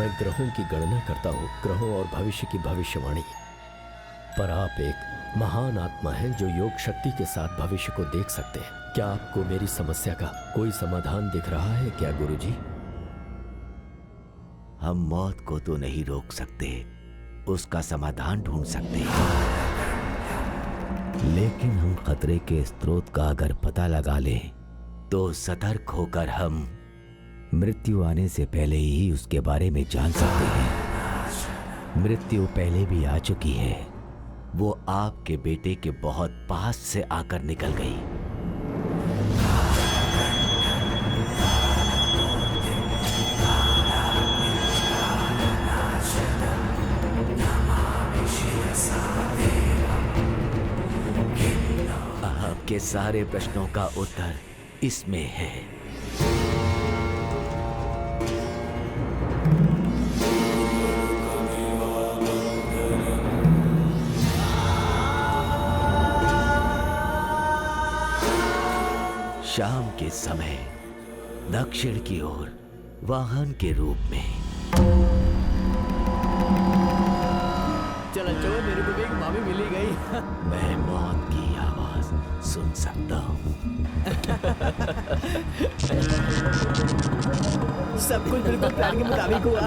मैं ग्रहों की गणना करता हूँ, ग्रहों और भविष्य की भविष्यवाणी। पर आप एक महान आत्मा हैं जो योग शक्ति के साथ भविष्य को देख सकते हैं। क्या आपको मेरी समस्या का कोई समाधान दिख रहा है क्या गुरुजी? हम मौत को तो नहीं रोक सकते, उसका समाधान ढूंढ सकते हैं, लेकिन हम खतरे के स्रोत का अगर पता लगा लें तो सतर्क होकर हम मृत्यु आने से पहले ही उसके बारे में जान सकते हैं। मृत्यु पहले भी आ चुकी है, वो आपके बेटे के बहुत पास से आकर निकल गई। आपके सारे प्रश्नों का उत्तर इसमें है। शाम के समय दक्षिण की ओर वाहन के रूप में। चलो चलो, मेरे को भी एक मामी मिली गई। मैं मौत की आवाज सुन सकता हूँ। सब कुछ बिल्कुल प्लान के मुताबिक हुआ।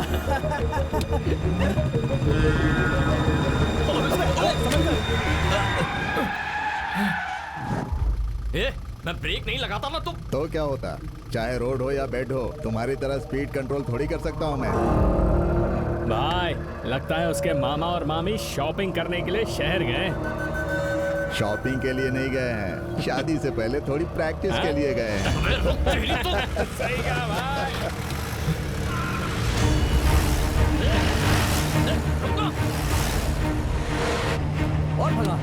मैं ब्रेक नहीं लगाता ना तो क्या होता, चाहे रोड हो या बेड हो, तुम्हारी तरह स्पीड कंट्रोल थोड़ी कर सकता हूँ मैं। भाई लगता है उसके मामा और मामी शॉपिंग करने के लिए शहर गए। शॉपिंग के लिए नहीं गए हैं, शादी से पहले थोड़ी प्रैक्टिस के लिए गए हैं। सही कहा भाई। और भगा।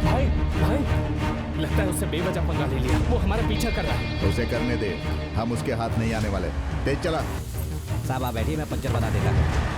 भाई भाई लगता है उससे बेवजह पंगा ले लिया, वो हमारा पीछा कर रहा है। उसे करने दे, हम उसके हाथ नहीं आने वाले। तेज चला। साहब आप बैठिए, मैं पंचर बता देता।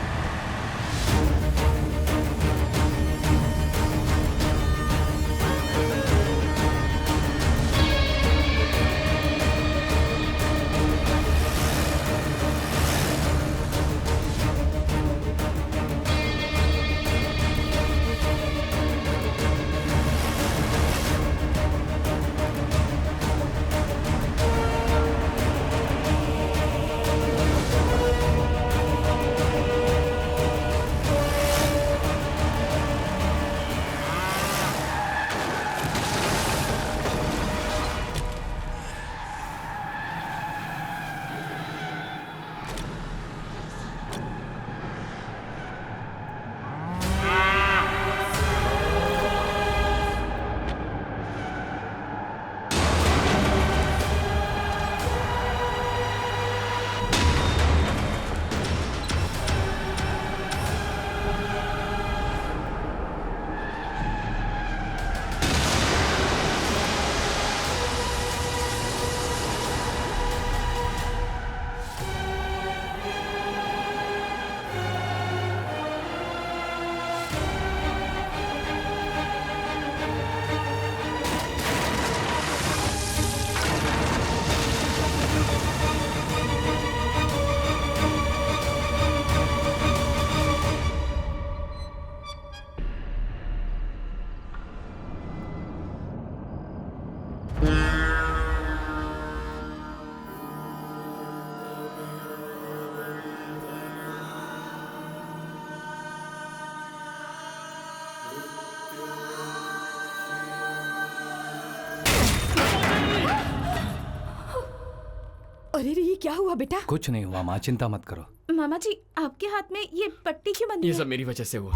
अरे रे, ये क्या हुआ बेटा? कुछ नहीं हुआ माँ, चिंता मत करो। मामा जी, आपके हाथ में ये पट्टी क्यों बंधी ये है? सब मेरी वजह से हुआ।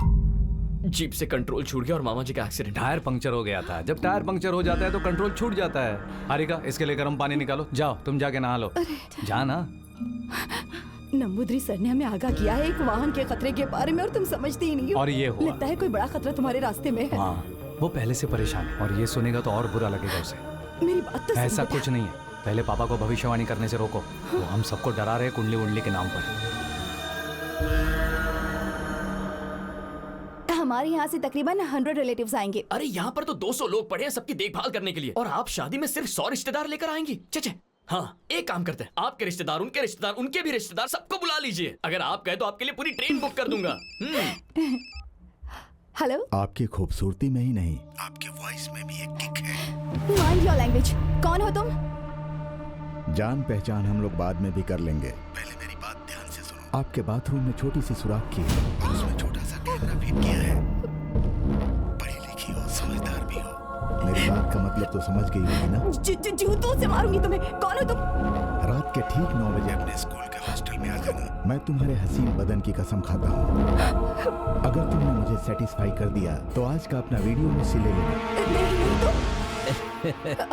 जीप से कंट्रोल छूट गया और मामा जी का एक्सीडेंट। टायर पंक्चर हो गया था। जब टायर पंक्चर हो जाता है तो कंट्रोल छूट जाता है। हारिका, इसके लिए गर्म पानी निकालो। जाओ तुम जाके नहा लो। जा ना। नंबूदरी सर ने हमें आगाह किया है एक वाहन के खतरे के बारे में, और तुम समझते ही नहीं हो। और ये हुआ। लगता है कोई बड़ा खतरा तुम्हारे रास्ते में है। हाँ, वो पहले से परेशान है और ये सुनेगा तो और बुरा लगेगा उसे। मेरी बात तो सुन ऐसा बेटा। कुछ नहीं है। पहले पापा को भविष्यवाणी करने से रोको। वो हम सबको डरा रहे कुंडली उंडली के नाम पर। हमारे यहाँ से तकरीबन 100 रिलेटिव्स आएंगे। अरे यहाँ पर तो 200 लोग पड़े हैं सबकी देखभाल करने के लिए, और आप शादी में सिर्फ 100 रिश्तेदार लेकर आएंगी। चचे हाँ, एक काम करते हैं, आपके रिश्तेदार, उनके रिश्तेदार, उनके भी रिश्तेदार, सबको बुला लीजिए। अगर आप कहे तो आपके लिए पूरी ट्रेन बुक कर दूंगा। हेलो, आपकी खूबसूरती में ही नहीं, आपके वॉइस में भी एक किक है। Mind your language. कौन हो तुम? जान पहचान हम लोग बाद में भी कर लेंगे, पहले मेरी बात ध्यान से सुनो। आपके बाथरूम में छोटी सी सुराख की है और उसमें छोटा सा कैमरा फिट किया है। पढ़ी लिखी हो, समझदार भी हो। मेरी बात का मतलब तो समझ गई होगी ना? जूतों से मारूंगी तुम्हें। कौन हो तुम? रात के ठीक 9 बजे अपने स्कूल के हॉस्टल में आ जाना। मैं तुम्हारे हसीन बदन की कसम खाता हूँ। अगर तुमने मुझे सेटिस्फाई कर दिया तो आज का अपना वीडियो मुझसे ले लेना। नहीं तो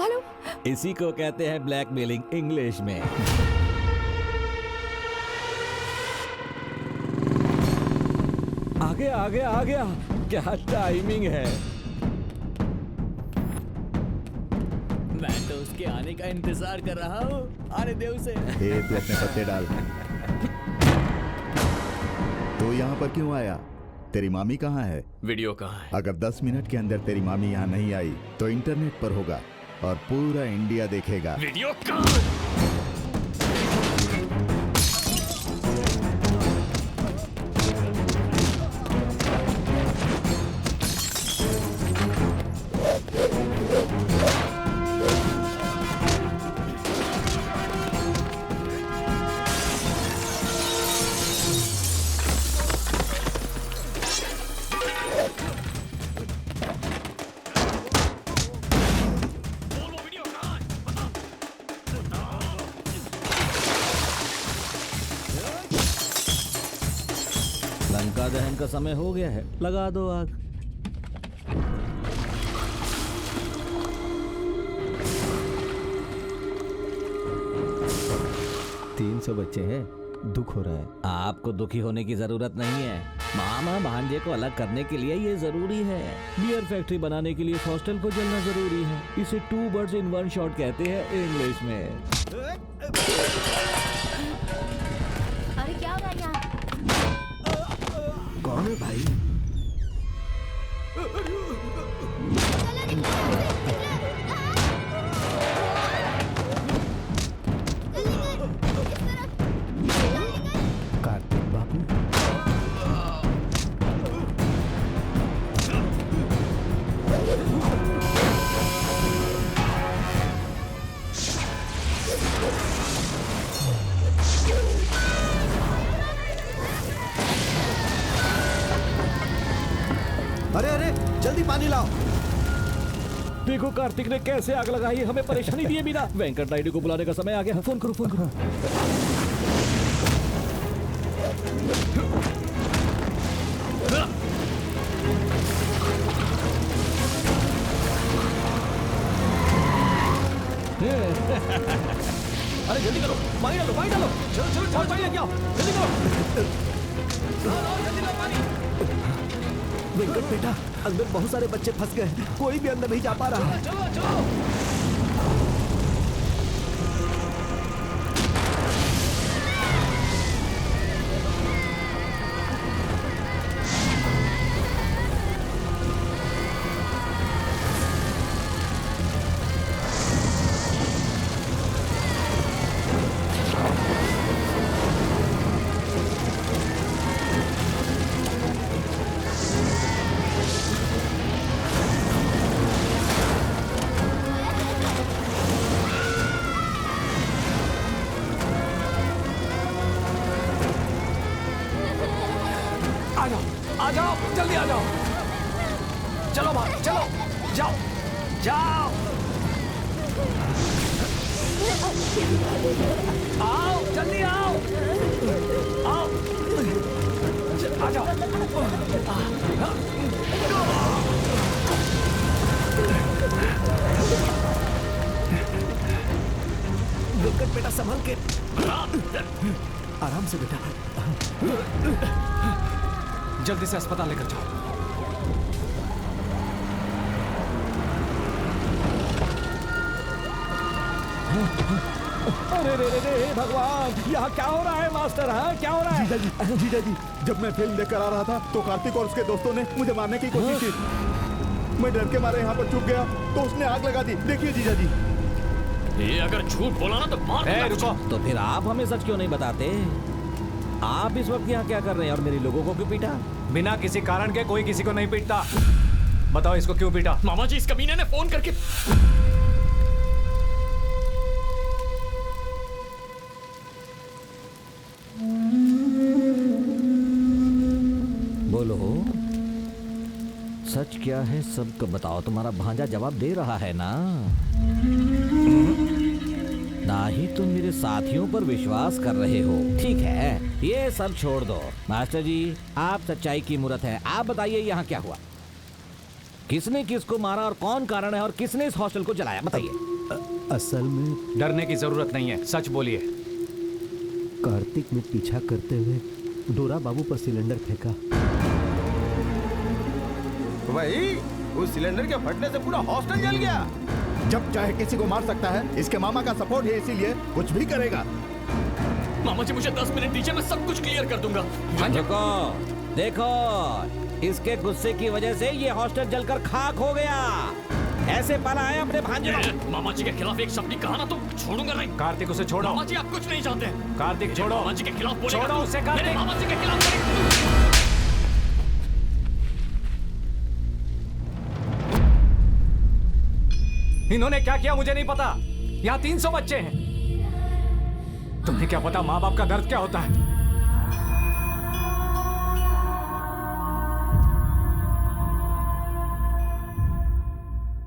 हेलो, इसी को कहते हैं ब्लैकमेलिंग इंग्लिश में। आ गया। क्या टाइमिंग है। मैं तो उसके आने का इंतजार कर रहा हूँ। आने दे उसे। ए, तू अपने पत्ते डाल। तू यहाँ पर क्यों आया? तेरी मामी कहाँ है? वीडियो कहाँ है? अगर 10 मिनट के अंदर तेरी मामी यहाँ नहीं आई तो इंटरनेट पर होगा और पूरा इंडिया देखेगा। वीडियो कहाँ है? लंका दहन का समय हो गया है। लगा दो आग। तीन 300 बच्चे हैं, दुख हो रहा है। आपको दुखी होने की जरूरत नहीं है। मामा भांजे को अलग करने के लिए ये जरूरी है। बियर फैक्ट्री बनाने के लिए हॉस्टल को जलना जरूरी है। इसे 2 बर्ड्स इन 1 शॉट कहते हैं इंग्लिश में। अरे क्या हो रहा है यहाँ? कौन है भाई? कार्तिक बाबू। अरे जल्दी पानी लाओ। देखो कार्तिक ने कैसे आग लगाई है, हमें परेशानी दिए बिना। वेंकट नायडू को बुलाने का समय आ गया। फोन करो। अरे जल्दी करो, पानी डालो। चलो पानी लेके आओ, जल्दी करो। जल्दी लो पानी। वेंकट बेटा, अंदर बहुत सारे बच्चे फंस गए। कोई भी अंदर नहीं जा पा रहा। चलो। आ जाओ, जल्दी आ जाओ। चलो बाहर, चलो, जाओ। आओ, जल्दी आओ। आ जाओ। वेंकट बेटा संभल के। आराम से बेटा। जल्दी से अस्पताल लेकर जाओ। अरे भगवान, यहाँ क्या हो रहा है मास्टर? हाँ, क्या हो रहा है? जीजा जी, जब मैं फिल्म देखकर आ रहा था तो कार्तिक और उसके दोस्तों ने मुझे मारने की कोशिश की। मैं डर के मारे यहाँ पर छुप गया तो उसने आग लगा दी। देखिए जीजा जी। ये अगर झूठ बोला ना तो मार दूंगा रुको। तो फिर आप हमें सच क्यों नहीं बताते? आप इस वक्त यहाँ क्या कर रहे हैं और मेरे लोगों को क्यों पीटा? बिना किसी कारण के कोई किसी को नहीं पीटता। बताओ इसको क्यों पीटा? मामा जी, इस कमीने ने फोन करके बोलो, सच क्या है सबको बताओ। तुम्हारा भांजा जवाब दे रहा है ना? ना ही तुम मेरे साथियों पर विश्वास कर रहे हो। ठीक है, ये सब छोड़ दो। मास्टर जी, आप सच्चाई की मूरत है। आप बताइए यहाँ क्या हुआ? किसने किसको मारा और कौन कारण है और किसने इस हॉस्टल को जलाया? बताइए। असल में डरने की जरूरत नहीं है, सच बोलिए। कार्तिक ने पीछा करते हुए डोरा बाबू पर सिलेंडर फेंका। भाई, उस सिलेंडर के फटने से पूरा हॉस्टल जल गया। जब चाहे किसी को मार सकता है। इसके मामा का सपोर्ट है, इसीलिए कुछ भी करेगा। मामा जी मुझे 10 मिनट दीजिए, मैं सब कुछ क्लियर कर दूंगा। देखो देखो, इसके गुस्से की वजह से ये हॉस्टल जलकर खाक हो गया। ऐसे पाला है अपने भांजे को। मामा जी के खिलाफ एक शब्द भी कहा ना तो छोड़ूंगा नहीं। कार्तिक उसे छोड़ो। मामा जी आप कुछ नहीं जानते। कार्तिक छोड़ो। मामा जी के खिलाफ बोलेगा छोड़ो तो उसे, मेरे कार्तिक। मामा जी के खिलाफ बोलेगा। इन्होंने क्या किया मुझे नहीं पता। यहाँ 300 बच्चे हैं। तुम्हें क्या पता माँ बाप का दर्द क्या होता है?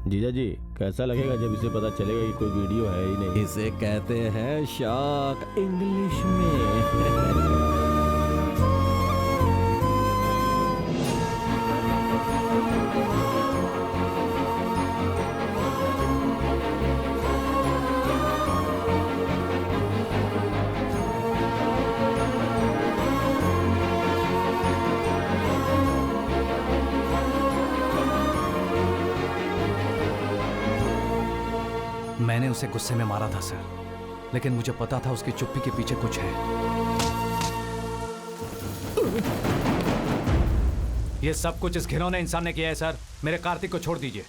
जीजा जी, कैसा लगेगा जब इसे पता चलेगा कि कोई वीडियो है ही नहीं? इसे कहते हैं शॉक इंग्लिश में। मैंने उसे गुस्से में मारा था सर, लेकिन मुझे पता था उसकी चुप्पी के पीछे कुछ है। ये सब कुछ इस घिनौने इंसान ने किया है सर। मेरे कार्तिक को छोड़ दीजिए।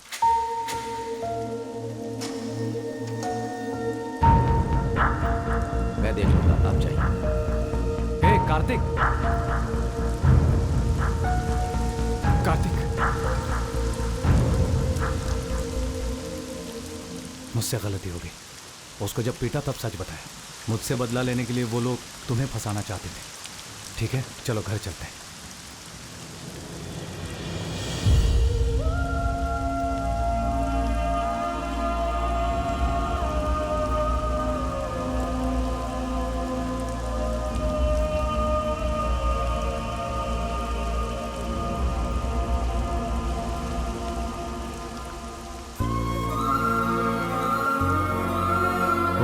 मैं देख लूंगा, आप चाहिए। हे कार्तिक, कार्तिक, मुझसे गलती हो गई। उसको जब पीटा तब सच बताया। मुझसे बदला लेने के लिए वो लोग तुम्हें फंसाना चाहते थे। ठीक है, चलो घर चलते हैं।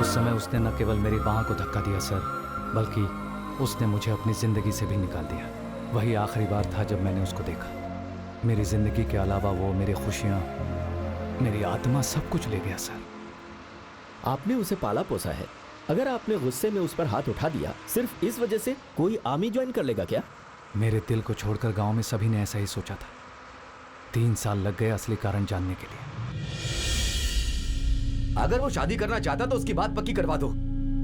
उस समय उसने न केवल मेरी बाह को धक्का दिया सर, बल्कि उसने मुझे अपनी जिंदगी से भी निकाल दिया। वही आखिरी बार था जब मैंने उसको देखा। मेरी जिंदगी के अलावा वो मेरी खुशियां, मेरी आत्मा, सब कुछ ले गया सर। आपने उसे पाला पोसा है। अगर आपने गुस्से में उस पर हाथ उठा दिया सिर्फ इस वजह से, कोई आर्मी ज्वाइन कर लेगा क्या? मेरे दिल को छोड़कर गांव में सभी ने ऐसा ही सोचा था। 3 साल लग गए असली कारण जानने के लिए। अगर वो शादी करना चाहता तो उसकी बात पक्की करवा दो।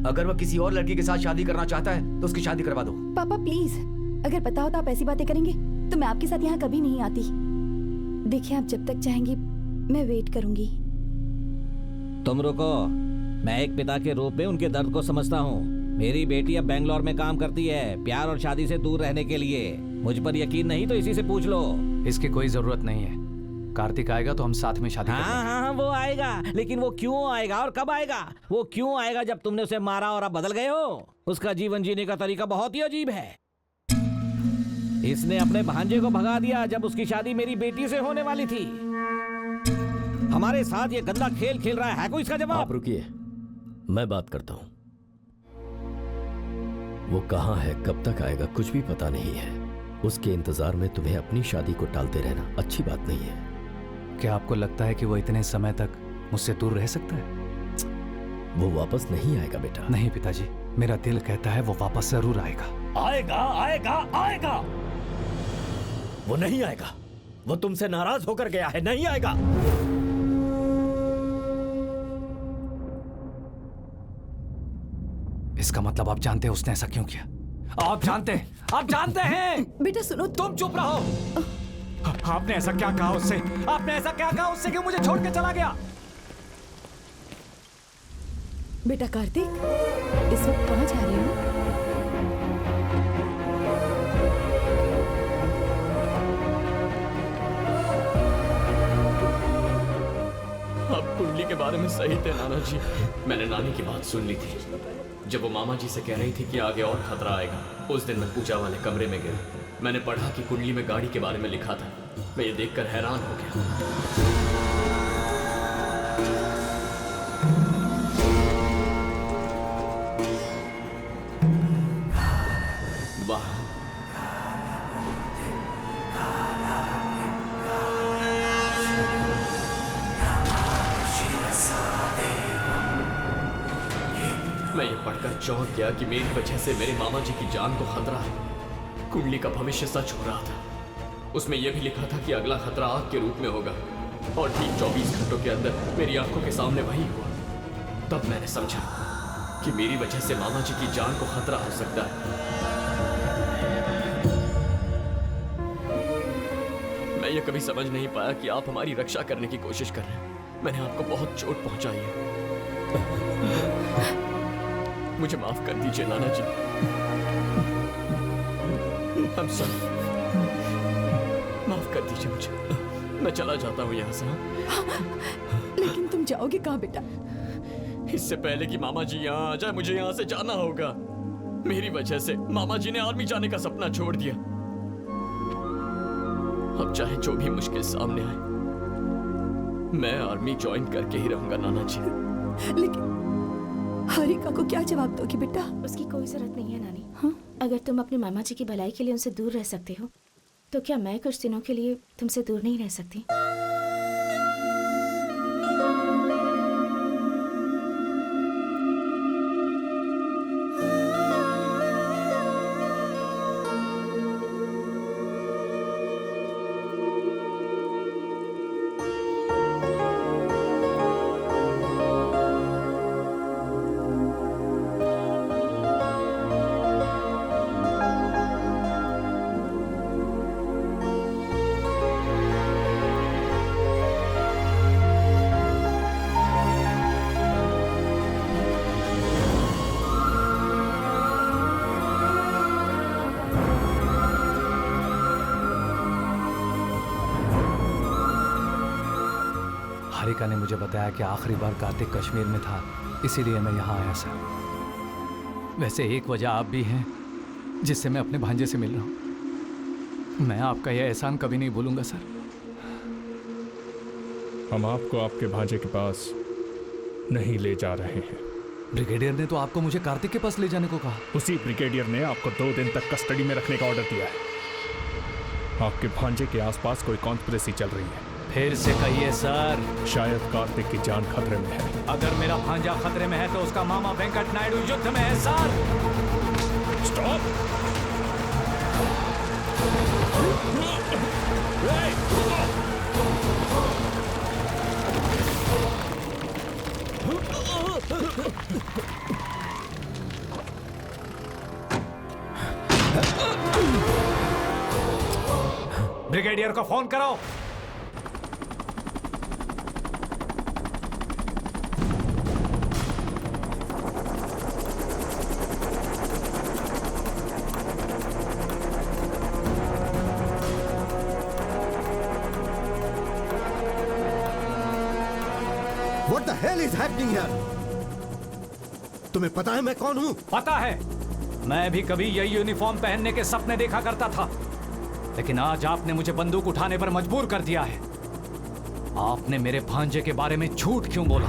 अगर वो किसी और लड़की के साथ शादी करना चाहता है तो उसकी शादी करवा दो। पापा प्लीज, अगर पता होता आप ऐसी बातें करेंगे तो मैं आपके साथ यहाँ कभी नहीं आती। देखिए, आप जब तक चाहेंगी मैं वेट करूंगी। तुम रुको, मैं एक पिता के रूप में उनके दर्द को समझता हूँ। मेरी बेटी अब बेंगलोर में काम करती है, प्यार और शादी से दूर रहने के लिए। मुझ पर यकीन नहीं तो इसी से पूछ लो। इसकी कोई जरूरत नहीं है। कार्तिक आएगा तो हम साथ में शादी करेंगे। हाँ, वो आएगा, लेकिन वो क्यों आएगा और कब आएगा? वो क्यों आएगा जब तुमने उसे मारा और अब बदल गए हो? उसका जीवन जीने का तरीका बहुत ही अजीब है। इसने अपने भांजे को भगा दिया जब उसकी शादी मेरी बेटी से होने वाली थी। हमारे साथ ये गंदा खेल खेल रहा है कोई इसका जवाब? आप रुकिए, मैं बात करता हूं। वो कहां है, कब तक आएगा, कुछ भी पता नहीं है। उसके इंतजार में तुम्हें अपनी शादी को टालते रहना अच्छी बात नहीं है। क्या आपको लगता है कि वो इतने समय तक मुझसे दूर रह सकता है? वो वापस नहीं आएगा बेटा। नहीं पिताजी, मेरा दिल कहता है वो वापस जरूर आएगा। आएगा, आएगा, आएगा। वो नहीं आएगा। वो तुमसे नाराज होकर गया है, नहीं आएगा। इसका मतलब आप जानते हैं उसने ऐसा क्यों किया? आप जानते हैं। बेटा सुनो, तुम चुप रहो। आपने ऐसा क्या कहा उससे? आपने ऐसा क्या कहा उससे कि मुझे छोड़ के चला गया? बेटा कार्तिक, इस वक्त कहाँ जा रहे हो? आप कुंडली के बारे में सही थे नाना जी। मैंने नानी की बात सुन ली थी जब वो मामा जी से कह रही थी कि आगे और खतरा आएगा। उस दिन मैं पूजा वाले कमरे में गया। मैंने पढ़ा कि कुंडली में गाड़ी के बारे में लिखा था। मैं ये देखकर हैरान हो गया। वाह, मैं ये पढ़कर चौंक गया कि मेरी वजह से मेरे मामा जी की जान को खतरा है। कुंडली का भविष्य सच हो रहा था। उसमें यह भी लिखा था कि अगला खतरा आग के रूप में होगा और ठीक 24 घंटों के अंदर मेरी आंखों के सामने वही हुआ। तब मैंने समझा कि मेरी वजह से मामा जी की जान को खतरा हो सकता है। मैं ये कभी समझ नहीं पाया कि आप हमारी रक्षा करने की कोशिश कर रहे हैं। मैंने आपको बहुत चोट पहुंचाई है। मुझे माफ कर दीजिए नाना जी। I'm sorry। माफ कर दीजिए मुझे। मैं चला जाता हूँ यहाँ से। लेकिन तुम जाओगे कहाँ बेटा? इससे पहले कि मामा जी यहाँ आ जाए मुझे यहाँ से जाना होगा। मेरी वजह से मामा जी ने आर्मी जाने का सपना छोड़ दिया। अब चाहे जो भी मुश्किल सामने आए, मैं आर्मी ज्वाइन करके ही रहूंगा नाना जी। लेकिन हारिका को क्या जवाब दोगी बेटा? उसकी कोई जरूरत नहीं है नानी। हाँ? अगर तुम अपनी मामा जी की भलाई के लिए उनसे दूर रह सकते हो तो क्या मैं कुछ दिनों के लिए तुमसे दूर नहीं रह सकती? हारिका ने मुझे बताया कि आखिरी बार कार्तिक कश्मीर में था, इसीलिए मैं यहाँ आया सर। वैसे एक वजह आप भी हैं जिससे मैं अपने भांजे से मिल रहा हूँ। मैं आपका यह एहसान कभी नहीं भूलूंगा सर। हम आपको आपके भांजे के पास नहीं ले जा रहे हैं। ब्रिगेडियर ने तो आपको मुझे कार्तिक के पास ले जाने को कहा। उसी ब्रिगेडियर ने आपको 2 दिन तक कस्टडी में रखने का ऑर्डर दिया है। आपके भांजे के आसपास कोई कॉन्स्पिरेसी चल रही है। फिर से कहिए सर। शायद कार्तिक की जान खतरे में है। अगर मेरा भांजा खतरे में है तो उसका मामा वेंकट नायडू युद्ध में है सर। स्टॉप। ब्रिगेडियर को फोन करो। What the hell is happening here? तुम्हें पता है मैं कौन हूँ? पता है। मैं भी कभी यही यूनिफॉर्म पहनने के सपने देखा करता था, लेकिन आज आपने मुझे बंदूक उठाने पर मजबूर कर दिया है। आपने मेरे भांजे के बारे में झूठ क्यों बोला?